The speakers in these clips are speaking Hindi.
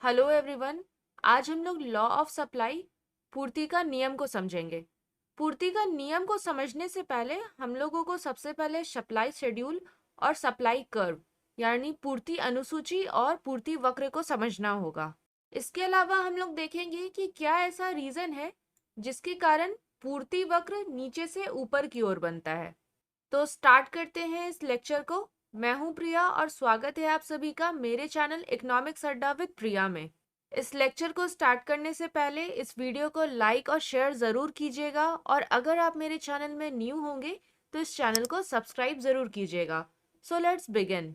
Hello everyone. आज हम लोग लॉ ऑफ सप्लाई पूर्ति का नियम को समझेंगे। पूर्ति का नियम को समझने से पहले हम लोगों को सबसे पहले सप्लाई शेड्यूल और सप्लाई कर्व यानी पूर्ति अनुसूची और पूर्ति वक्र को समझना होगा। इसके अलावा हम लोग देखेंगे कि क्या ऐसा रीजन है जिसके कारण पूर्ति वक्र नीचे से ऊपर की ओर बनता है। तो स्टार्ट करते हैं इस लेक्चर को। मैं हूं प्रिया और स्वागत है आप सभी का मेरे चैनल इकोनॉमिक्स अड्डा विद प्रिया में। इस लेक्चर को स्टार्ट करने से पहले इस वीडियो को लाइक और शेयर ज़रूर कीजिएगा और अगर आप मेरे चैनल में न्यू होंगे तो इस चैनल को सब्सक्राइब ज़रूर कीजिएगा। So let's begin.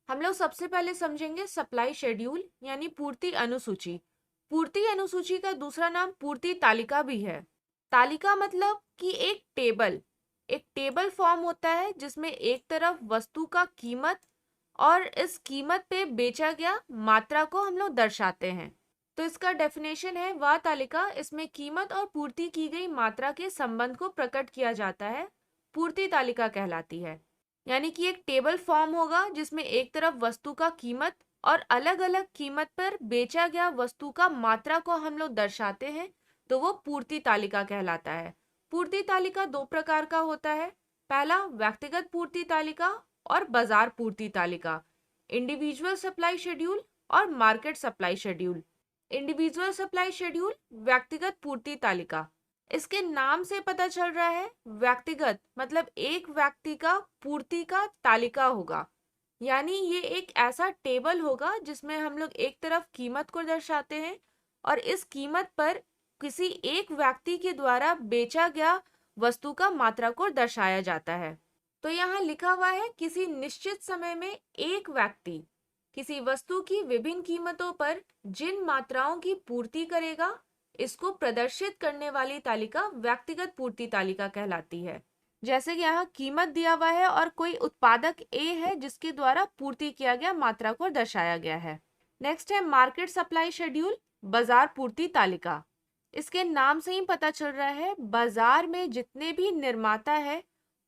हम लोग सबसे पहले समझेंगे सप्लाई शेड्यूल यानी पूर्ति अनुसूची। पूर्ति अनुसूची का दूसरा नाम पूर्ति तालिका भी है। तालिका मतलब कि एक टेबल फॉर्म होता है जिसमें एक तरफ वस्तु का कीमत और इस कीमत पे बेचा गया मात्रा को हम लोग दर्शाते हैं। तो इसका डेफिनेशन है वह तालिका इसमें कीमत और पूर्ति की गई मात्रा के संबंध को प्रकट किया जाता है, पूर्ति तालिका कहलाती है। यानी कि एक टेबल फॉर्म होगा जिसमें एक तरफ वस्तु का कीमत और अलग अलग कीमत पर बेचा गया वस्तु का मात्रा को हम लोग दर्शाते हैं, तो वो पूर्ति तालिका कहलाता है। पूर्ति तालिका दो प्रकार का होता है। पहला व्यक्तिगत पूर्ति तालिका और बाजार पूर्ति तालिका, इंडिविजुअल सप्लाई शेड्यूल और market supply schedule. Individual supply schedule व्यक्तिगत पूर्ति तालिका। इसके नाम से पता चल रहा है व्यक्तिगत मतलब एक व्यक्ति का पूर्ति का तालिका होगा। यानी ये एक ऐसा टेबल होगा जिसमें हम लोग एक तरफ कीमत को दर्शाते हैं और इस कीमत पर किसी एक व्यक्ति के द्वारा बेचा गया वस्तु का मात्रा को दर्शाया जाता है। तो यहाँ लिखा हुआ है किसी निश्चित समय में एक व्यक्ति किसी वस्तु की विभिन्न कीमतों पर जिन मात्राओं की पूर्ति करेगा, इसको प्रदर्शित करने वाली तालिका व्यक्तिगत पूर्ति तालिका कहलाती है। जैसे कि यहाँ कीमत दिया हुआ है और कोई उत्पादक ए है जिसके द्वारा पूर्ति किया गया मात्रा को दर्शाया गया है। नेक्स्ट है मार्केट सप्लाई शेड्यूल, बाजार पूर्ति तालिका। इसके नाम से ही पता चल रहा है बाजार में जितने भी निर्माता है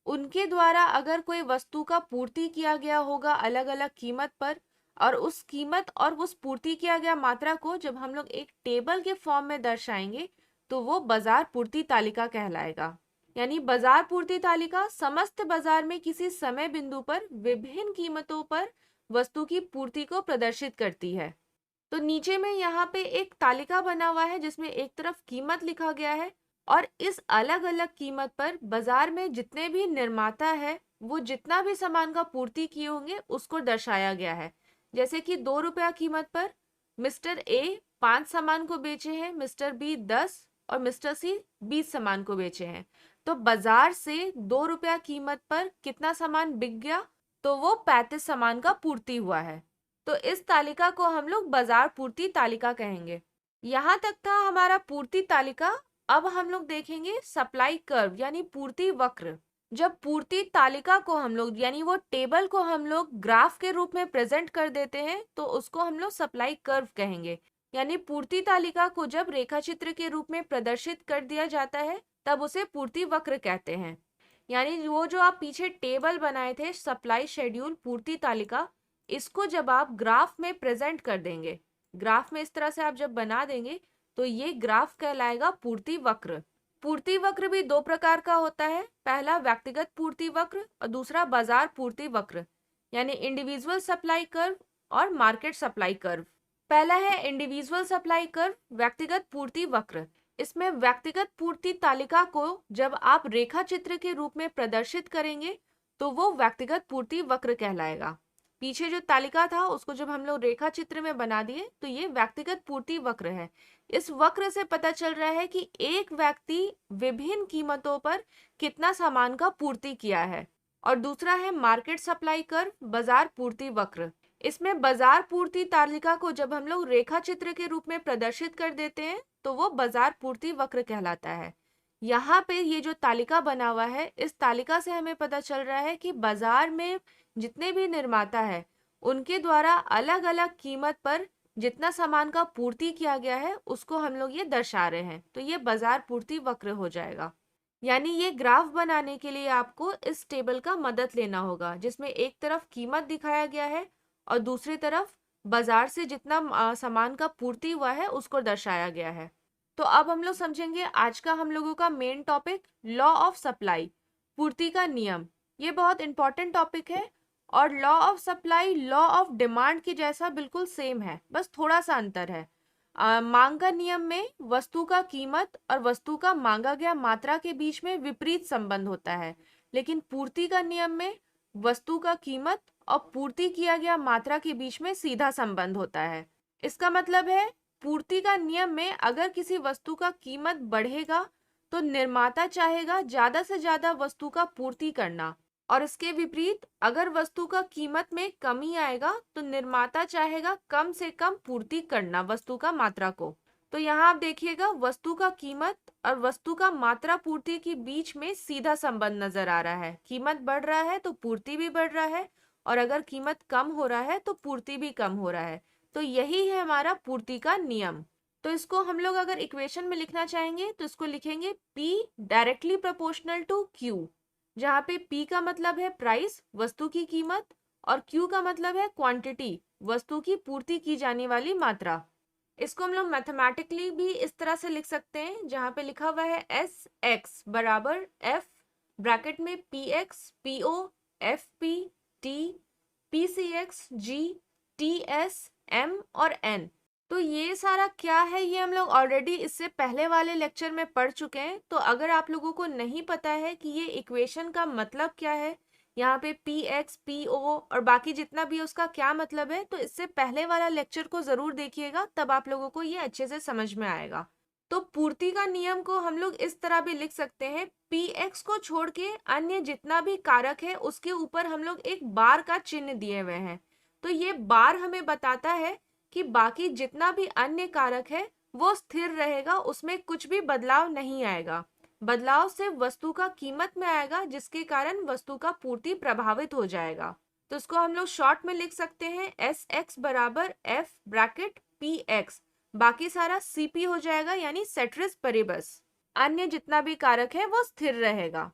उनके द्वारा अगर कोई वस्तु का पूर्ति किया गया होगा अलग अलग कीमत पर, और उस कीमत और उस पूर्ति किया गया मात्रा को जब हम लोग एक टेबल के फॉर्म में दर्शाएंगे तो वो बाजार पूर्ति तालिका कहलाएगा। यानी बाजार पूर्ति तालिका समस्त बाजार में किसी समय बिंदु पर विभिन्न कीमतों पर वस्तु की पूर्ति को प्रदर्शित करती है। तो नीचे में यहाँ पे एक तालिका बना हुआ है जिसमें एक तरफ कीमत लिखा गया है और इस अलग अलग कीमत पर बाजार में जितने भी निर्माता है वो जितना भी सामान का पूर्ति किए होंगे उसको दर्शाया गया है। जैसे कि 2 रुपया कीमत पर मिस्टर ए 5 सामान को बेचे हैं, मिस्टर बी 10 और मिस्टर सी 20 सामान को बेचे हैं। तो बाजार से 2 रुपया कीमत पर कितना सामान बिक गया, तो वो 35 सामान का पूर्ति हुआ है। तो इस तालिका को हम लोग बाजार पूर्ति तालिका कहेंगे। यहाँ तक था हमारा पूर्ति तालिका। अब हम लोग देखेंगे सप्लाई कर्व यानी पूर्ति वक्र। जब पूर्ति तालिका को हम लोग यानी वो टेबल को हम लोग ग्राफ के रूप में प्रेजेंट कर देते हैं तो उसको हम लोग सप्लाई कर्व कहेंगे। यानी पूर्ति तालिका को जब रेखा चित्र के रूप में प्रदर्शित कर दिया जाता है तब उसे पूर्ति वक्र कहते हैं। यानी वो जो आप पीछे टेबल बनाए थे सप्लाई शेड्यूल पूर्ति तालिका, इसको जब आप ग्राफ में प्रेजेंट कर देंगे, ग्राफ में इस तरह से आप जब बना देंगे तो ये ग्राफ कहलाएगा पूर्ति वक्र। पूर्ति वक्र भी दो प्रकार का होता है। पहला व्यक्तिगत पूर्ति वक्र और दूसरा बाजार पूर्ति वक्र यानी इंडिविजुअल सप्लाई कर्व और मार्केट सप्लाई कर्व। पहला है इंडिविजुअल सप्लाई कर्व, व्यक्तिगत पूर्ति वक्र। इसमें व्यक्तिगत पूर्ति तालिका को जब आप रेखा चित्र के रूप में प्रदर्शित करेंगे तो वो व्यक्तिगत पूर्ति वक्र कहलाएगा। पीछे जो तालिका था उसको जब हम लोग रेखा चित्र में बना दिए तो ये व्यक्तिगत पूर्ति वक्र है। इस वक्र से पता चल रहा है कि एक व्यक्ति विभिन्न कीमतों पर कितना सामान का पूर्ति किया है। और दूसरा है मार्केट सप्लाई कर्व, बाजार पूर्ति वक्र। इसमें बाजार पूर्ति तालिका को जब हम लोग रेखा चित्र के रूप में प्रदर्शित कर देते हैं तो वो बाजार पूर्ति वक्र कहलाता है। यहाँ पे ये जो तालिका बना हुआ है इस तालिका से हमें पता चल रहा है कि बाजार में जितने भी निर्माता है उनके द्वारा अलग अलग कीमत पर जितना सामान का पूर्ति किया गया है उसको हम लोग ये दर्शा रहे हैं। तो ये बाजार पूर्ति वक्र हो जाएगा। यानी ये ग्राफ बनाने के लिए आपको इस टेबल का मदद लेना होगा जिसमें एक तरफ कीमत दिखाया गया है और दूसरी तरफ बाजार से जितना सामान का पूर्ति हुआ है उसको दर्शाया गया है। तो अब हम लोग समझेंगे आज का हम लोगों का main topic, law of supply, पूर्ति का नियम। ये बहुत इंपॉर्टेंट टॉपिक है और law of supply law of demand की जैसा बिल्कुल सेम है, बस थोड़ा सा अंतर है। मांग का नियम में वस्तु का कीमत और वस्तु का मांगा गया मात्रा के बीच में विपरीत संबंध होता है, लेकिन पूर्ति का नियम में वस्तु का कीमत और पूर्ति किया गया मात्रा के बीच में सीधा संबंध होता है। इसका मतलब है पूर्ति का नियम में अगर किसी वस्तु का कीमत बढ़ेगा तो निर्माता चाहेगा ज्यादा से ज्यादा वस्तु का पूर्ति करना, और इसके विपरीत अगर वस्तु का कीमत में कमी आएगा तो निर्माता चाहेगा कम से कम पूर्ति करना वस्तु का मात्रा को। तो यहाँ आप देखिएगा वस्तु का कीमत और वस्तु का मात्रा पूर्ति के बीच में सीधा संबंध नजर आ रहा है। कीमत बढ़ रहा है तो पूर्ति भी बढ़ रहा है, और अगर कीमत कम हो रहा है तो पूर्ति भी कम हो रहा है। तो यही है हमारा पूर्ति का नियम। तो इसको हम लोग अगर इक्वेशन में लिखना चाहेंगे तो इसको लिखेंगे P directly proportional to Q, जहाँ पे P का मतलब है प्राइस, वस्तु की कीमत, और Q का मतलब है क्वांटिटी, वस्तु की पूर्ति की जाने वाली मात्रा। इसको हम लोग मैथमेटिकली भी इस तरह से लिख सकते हैं, जहाँ पे लिखा हुआ है एस एक्स बराबर एफ ब्रैकेट में P X P O F P T P C X G T S M और एन। तो ये सारा क्या है ये हम लोग ऑलरेडी इससे पहले वाले लेक्चर में पढ़ चुके हैं। तो अगर आप लोगों को नहीं पता है कि ये इक्वेशन का मतलब क्या है, यहाँ पे पी एक्स पी ओ और बाकी जितना भी उसका क्या मतलब है, तो इससे पहले वाला लेक्चर को जरूर देखिएगा, तब आप लोगों को ये अच्छे से समझ में आएगा। तो पूर्ति का नियम को हम लोग इस तरह भी लिख सकते हैं, पी एक्स को छोड़ के अन्य जितना भी कारक है उसके ऊपर हम लोग एक बार का चिन्ह दिए हुए हैं। तो ये बार हमें बताता है कि बाकी जितना भी अन्य कारक है वो स्थिर रहेगा, उसमें कुछ भी बदलाव नहीं आएगा। बदलाव सिर्फ वस्तु का कीमत में आएगा, जिसके कारण वस्तु का पूर्ति प्रभावित हो जाएगा। तो इसको हम लोग शॉर्ट में लिख सकते हैं एस एक्स बराबर एफ ब्रैकेट पी एक्स, बाकी सारा सीपी हो जाएगा यानी सेट्रिस पेरिबस। अन्य जितना भी कारक है वो स्थिर रहेगा।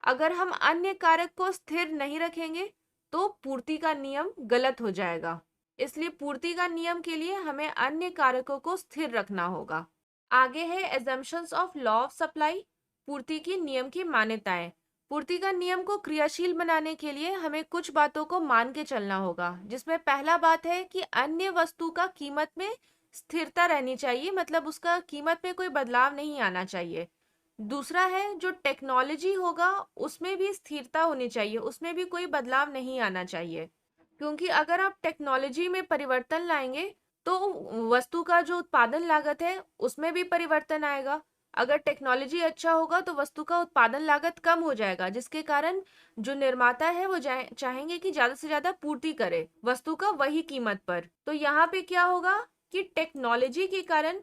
अगर हम अन्य कारक को स्थिर नहीं रखेंगे तो पूर्ति का नियम गलत हो जाएगा। इसलिए पूर्ति का नियम के लिए हमें अन्य कारकों को स्थिर रखना होगा। आगे है assumptions of law of supply, पूर्ति की नियम की मान्यताएं। पूर्ति का नियम को क्रियाशील बनाने के लिए हमें कुछ बातों को मान के चलना होगा, जिसमें पहला बात है कि अन्य वस्तु का कीमत में स्थिरता रहनी चाहिए, मतलब उसका कीमत में कोई बदलाव नहीं आना चाहिए। दूसरा है जो टेक्नोलॉजी होगा उसमें भी स्थिरता होनी चाहिए, उसमें भी कोई बदलाव नहीं आना चाहिए, क्योंकि अगर आप टेक्नोलॉजी में परिवर्तन लाएंगे तो वस्तु का जो उत्पादन लागत है उसमें भी परिवर्तन आएगा। अगर टेक्नोलॉजी अच्छा होगा तो वस्तु का उत्पादन लागत कम हो जाएगा, जिसके कारण जो निर्माता है वो चाहेंगे कि ज्यादा से ज्यादा पूर्ति करे वस्तु का वही कीमत पर। तो यहाँ पे क्या होगा कि टेक्नोलॉजी के कारण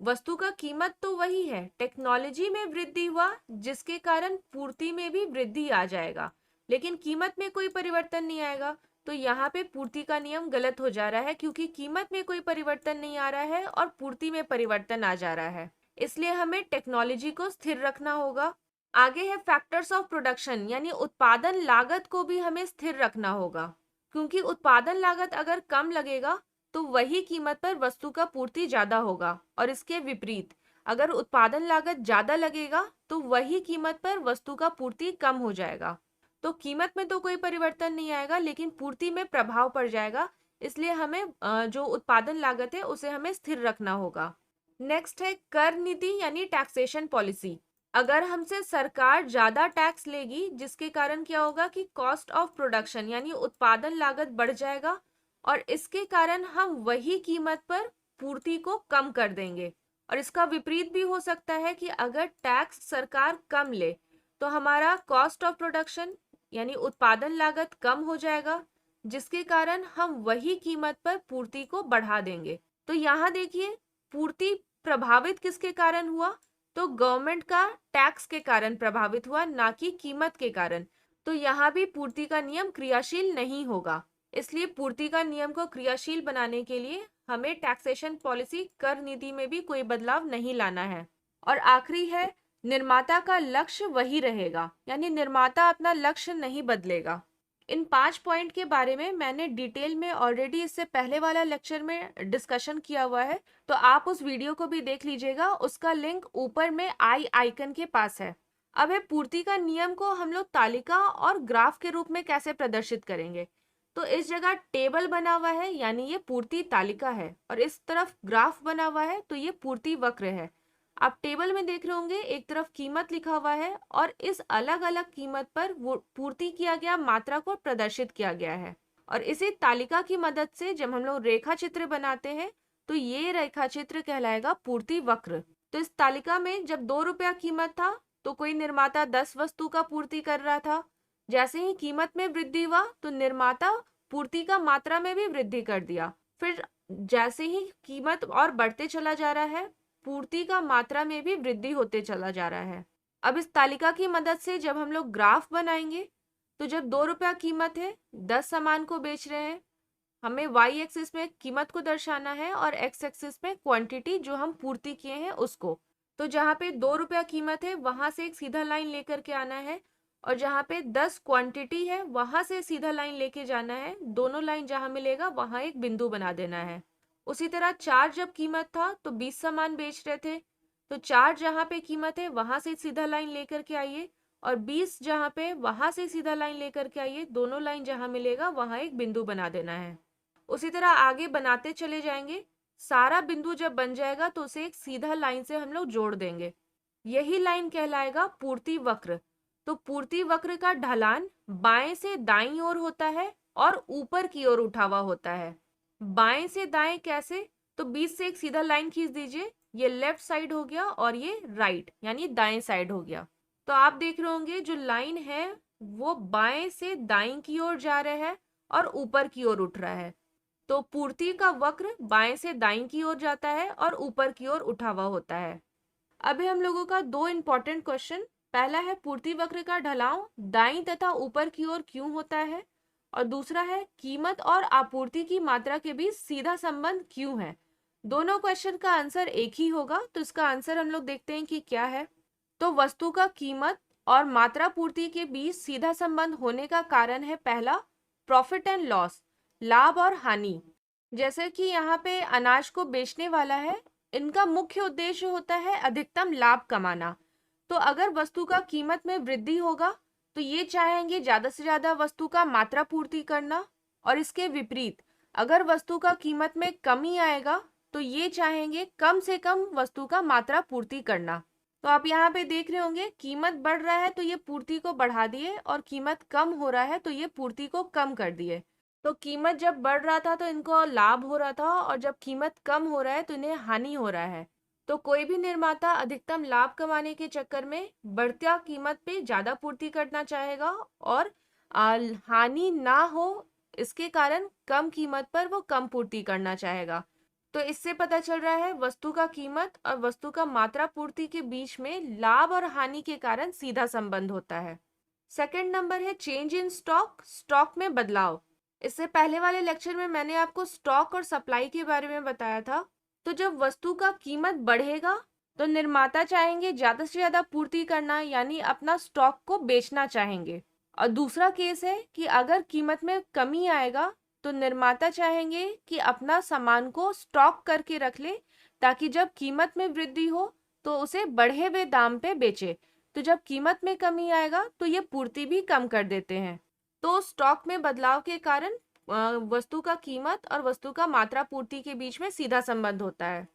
वस्तु का कीमत तो वही है, टेक्नोलॉजी में वृद्धि हुआ जिसके कारण पूर्ति में भी वृद्धि आ जाएगा, लेकिन कीमत में कोई परिवर्तन नहीं आएगा। तो यहाँ पे पूर्ति का नियम गलत हो जा रहा है, क्योंकि कीमत में कोई परिवर्तन नहीं आ रहा है और पूर्ति में परिवर्तन आ जा रहा है। इसलिए हमें टेक्नोलॉजी को स्थिर रखना होगा। आगे है फैक्टर्स ऑफ प्रोडक्शन, यानी उत्पादन लागत को भी हमें स्थिर रखना होगा, क्योंकि उत्पादन लागत अगर कम लगेगा तो वही कीमत पर वस्तु का पूर्ति ज्यादा होगा, और इसके विपरीत अगर उत्पादन लागत ज्यादा लगेगा तो वही कीमत पर वस्तु का पूर्ति कम हो जाएगा। तो कीमत में तो कोई परिवर्तन नहीं आएगा, लेकिन पूर्ति में प्रभाव पड़ जाएगा। इसलिए हमें जो उत्पादन लागत है उसे हमें स्थिर रखना होगा। नेक्स्ट है कर नीति यानी टैक्सेशन पॉलिसी। अगर हमसे सरकार ज्यादा टैक्स लेगी जिसके कारण क्या होगा कि कॉस्ट ऑफ प्रोडक्शन यानी उत्पादन लागत बढ़ जाएगा, और इसके कारण हम वही कीमत पर पूर्ति को कम कर देंगे। और इसका विपरीत भी हो सकता है कि अगर टैक्स सरकार कम ले तो हमारा कॉस्ट ऑफ प्रोडक्शन यानी उत्पादन लागत कम हो जाएगा, जिसके कारण हम वही कीमत पर पूर्ति को बढ़ा देंगे। तो यहाँ देखिए पूर्ति प्रभावित किसके कारण हुआ, तो गवर्नमेंट का टैक्स के कारण प्रभावित हुआ, ना कि कीमत के कारण। तो यहाँ भी पूर्ति का नियम क्रियाशील नहीं होगा। इसलिए पूर्ति का नियम को क्रियाशील बनाने के लिए हमें टैक्सेशन पॉलिसी कर नीति में भी कोई बदलाव नहीं लाना है। और आखिरी है निर्माता का लक्ष्य वही रहेगा, यानी निर्माता अपना लक्ष्य नहीं बदलेगा। इन 5 पॉइंट के बारे में मैंने डिटेल में ऑलरेडी इससे पहले वाला लेक्चर में डिस्कशन किया हुआ है, तो आप उस वीडियो को भी देख लीजिएगा, उसका लिंक ऊपर में आई आइकन के पास है। अब है पूर्ति का नियम को हम लोग तालिका और ग्राफ के रूप में कैसे प्रदर्शित करेंगे। तो इस जगह टेबल बना हुआ है यानी ये पूर्ति तालिका है, और इस तरफ ग्राफ बना हुआ है तो ये पूर्ति वक्र है। आप टेबल में देख रहे होंगे एक तरफ कीमत लिखा हुआ है और इस अलग अलग कीमत पर वो पूर्ति किया गया मात्रा को प्रदर्शित किया गया है। और इसी तालिका की मदद से जब हम लोग रेखा चित्र बनाते हैं तो ये रेखा चित्र कहलाएगा पूर्ति वक्र। तो इस तालिका में जब 2 रुपया कीमत था तो कोई निर्माता 10 वस्तु का पूर्ति कर रहा था। जैसे ही कीमत में वृद्धि हुआ तो निर्माता पूर्ति का मात्रा में भी वृद्धि कर दिया। फिर जैसे ही कीमत और बढ़ते चला जा रहा है, पूर्ति का मात्रा में भी वृद्धि होते चला जा रहा है। अब इस तालिका की मदद से जब हम लोग ग्राफ बनाएंगे तो जब 2 रुपया कीमत है, 10 सामान को बेच रहे हैं, हमें वाई एक्सिस में कीमत को दर्शाना है और एक्स एक्सिस में क्वांटिटी जो हम पूर्ति किए हैं उसको। तो जहाँ पे 2 रुपया कीमत है वहां से एक सीधा लाइन लेकर के आना है, और जहाँ पे 10 क्वांटिटी है वहां से सीधा लाइन लेके जाना है। दोनों लाइन जहाँ मिलेगा वहां एक बिंदु बना देना है। उसी तरह 4 जब कीमत था तो 20 सामान बेच रहे थे, तो 4 जहाँ पे कीमत है वहां से सीधा लाइन लेकर के आइए, और 20 जहाँ पे वहां से सीधा लाइन लेकर के आइए। दोनों लाइन जहाँ मिलेगा वहां एक बिंदु बना देना है। उसी तरह आगे बनाते चले जाएंगे। सारा बिंदु जब बन जाएगा तो उसे एक सीधा लाइन से हम लोग जोड़ देंगे। यही लाइन कहलाएगा पूर्ति वक्र। तो पूर्ति वक्र का ढलान बाएं से दाईं ओर होता है और ऊपर की ओर उठा हुआ होता है। बाएं से दाएं कैसे? तो बीच से एक सीधा लाइन खींच दीजिए, ये लेफ्ट साइड हो गया और ये राइट यानी दाएं साइड हो गया। तो आप देख रहे होंगे जो लाइन है वो बाएं से दाईं की ओर जा रहा है और ऊपर की ओर उठ रहा है। तो पूर्ति का वक्र बाएं से दाईं की ओर जाता है और ऊपर की ओर उठा हुआ होता है। अभी हम लोगों का 2 इंपॉर्टेंट क्वेश्चन। पहला है पूर्ति वक्र का ढलाव दाईं तथा ऊपर की ओर क्यों होता है, और दूसरा है कीमत और आपूर्ति की मात्रा के बीच सीधा संबंध क्यों है। दोनों क्वेश्चन का आंसर एक ही होगा, तो इसका आंसर हम लोग देखते हैं कि क्या है। तो वस्तु का कीमत और मात्रा पूर्ति के बीच सीधा संबंध होने का कारण है पहला, प्रॉफिट एंड लॉस, लाभ और हानि। जैसे कि यहाँ पे अनाज को बेचने वाला है, इनका मुख्य उद्देश्य होता है अधिकतम लाभ कमाना। तो अगर वस्तु का कीमत में वृद्धि होगा तो ये चाहेंगे ज्यादा से ज्यादा वस्तु का मात्रा पूर्ति करना, और इसके विपरीत अगर वस्तु का कीमत में कमी आएगा तो ये चाहेंगे कम से कम वस्तु का मात्रा पूर्ति करना। तो आप यहाँ पे देख रहे होंगे कीमत बढ़ रहा है तो ये पूर्ति को बढ़ा दिए, और कीमत कम हो रहा है तो ये पूर्ति को कम कर दिए। तो कीमत जब बढ़ रहा था तो इनको लाभ हो रहा था, और जब कीमत कम हो रहा है तो इन्हें हानि हो रहा है। तो कोई भी निर्माता अधिकतम लाभ कमाने के चक्कर में बढ़ती कीमत पे ज्यादा पूर्ति करना चाहेगा, और हानि ना हो इसके कारण कम कीमत पर वो कम पूर्ति करना चाहेगा। तो इससे पता चल रहा है वस्तु का कीमत और वस्तु का मात्रा पूर्ति के बीच में लाभ और हानि के कारण सीधा संबंध होता है। सेकंड नंबर है चेंज इन स्टॉक, स्टॉक में बदलाव। इससे पहले वाले लेक्चर में मैंने आपको स्टॉक और सप्लाई के बारे में बताया था। तो जब वस्तु का कीमत बढ़ेगा तो निर्माता चाहेंगे ज्यादा से ज्यादा पूर्ति करना यानी अपना स्टॉक को बेचना चाहेंगे। और दूसरा केस है कि अगर कीमत में कमी आएगा तो निर्माता चाहेंगे कि अपना सामान को स्टॉक करके रख ले, ताकि जब कीमत में वृद्धि हो तो उसे बढ़े हुए दाम पे बेचे। तो जब कीमत में कमी आएगा तो ये पूर्ति भी कम कर देते हैं। तो स्टॉक में बदलाव के कारण वस्तु का कीमत और वस्तु का मात्रा पूर्ति के बीच में सीधा संबंध होता है।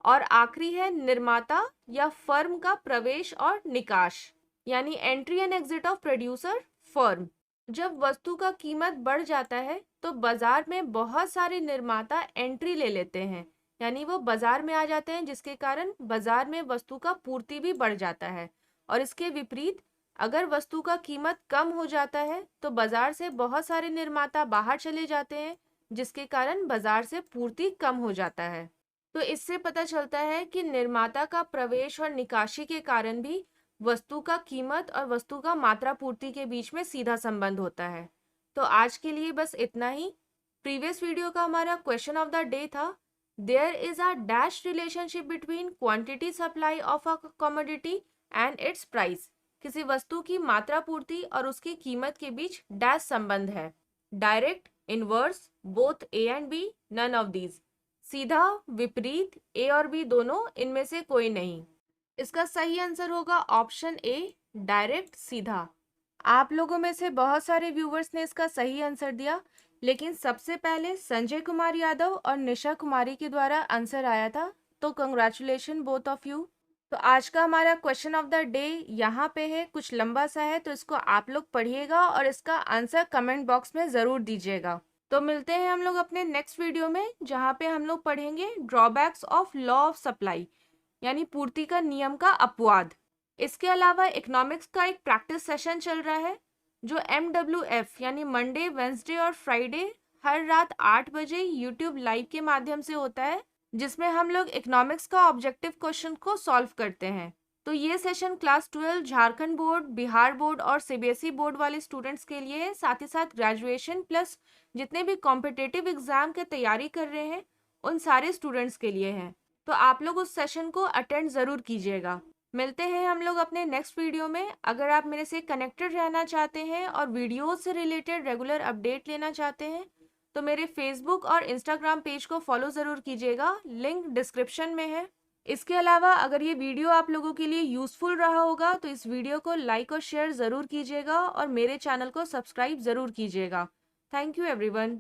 और आखिरी है निर्माता या फर्म का प्रवेश और निकास, यानी entry and exit of producer firm. जब वस्तु का कीमत बढ़ जाता है तो बाजार में बहुत सारे निर्माता एंट्री ले लेते हैं, यानी वो बाजार में आ जाते हैं, जिसके कारण बाजार में वस्तु का पूर्ति भी बढ़ जाता है। और इसके विपरीत अगर वस्तु का कीमत कम हो जाता है तो बाजार से बहुत सारे निर्माता बाहर चले जाते हैं, जिसके कारण बाजार से पूर्ति कम हो जाता है। तो इससे पता चलता है कि निर्माता का प्रवेश और निकासी के कारण भी वस्तु का कीमत और वस्तु का मात्रा पूर्ति के बीच में सीधा संबंध होता है। तो आज के लिए बस इतना ही। प्रीवियस वीडियो का हमारा क्वेश्चन ऑफ द डे था, there is a dash relationship between quantity supply of a commodity and its price. किसी वस्तु की मात्रा पूर्ति और उसकी कीमत के बीच डैश संबंध है। Direct, inverse, both A and B, none of these. सीधा, विपरीत, ए और बी दोनों, इनमें से कोई नहीं। इसका सही आंसर होगा ऑप्शन ए, डायरेक्ट, सीधा। आप लोगों में से बहुत सारे व्यूवर्स ने इसका सही आंसर दिया, लेकिन सबसे पहले संजय कुमार यादव और निशा कुमारी के द्वारा आंसर आया था, तो कंग्रेचुलेशन बोथ ऑफ यू। तो आज का हमारा क्वेश्चन ऑफ द डे यहाँ पे है, कुछ लंबा सा है, तो इसको आप लोग पढ़िएगा और इसका आंसर कमेंट बॉक्स में ज़रूर दीजिएगा। तो मिलते हैं हम लोग अपने नेक्स्ट वीडियो में, जहाँ पे हम लोग पढ़ेंगे drawbacks of law of supply, यानी पूर्ति का नियम का अपवाद। इसके अलावा इकोनॉमिक्स का एक प्रैक्टिस सेशन चल रहा है, जो MWF यानी मंडे, वेंसडे और फ्राइडे हर रात 8 बजे यूट्यूब लाइव के माध्यम से होता है, जिसमें हम लोग इकोनॉमिक्स का ऑब्जेक्टिव क्वेश्चन को सॉल्व करते हैं। तो ये session class 12 Jharkhand board, Bihar board और CBSE बोर्ड वाले स्टूडेंट्स के लिए है, साथ ही साथ ग्रेजुएशन प्लस जितने भी कॉम्पिटिटिव एग्जाम की तैयारी कर रहे हैं उन सारे स्टूडेंट्स के लिए है। तो आप लोग उस सेशन को अटेंड ज़रूर कीजिएगा। मिलते हैं हम लोग अपने नेक्स्ट वीडियो में। अगर आप मेरे से कनेक्टेड रहना चाहते हैं और वीडियो से रिलेटेड रेगुलर अपडेट लेना चाहते हैं, तो मेरे फेसबुक और इंस्टाग्राम पेज को फॉलो ज़रूर कीजिएगा, लिंक डिस्क्रिप्शन में है। इसके अलावा अगर ये वीडियो आप लोगों के लिए यूज़फुल रहा होगा तो इस वीडियो को लाइक और शेयर ज़रूर कीजिएगा और मेरे चैनल को सब्सक्राइब ज़रूर कीजिएगा। Thank you everyone.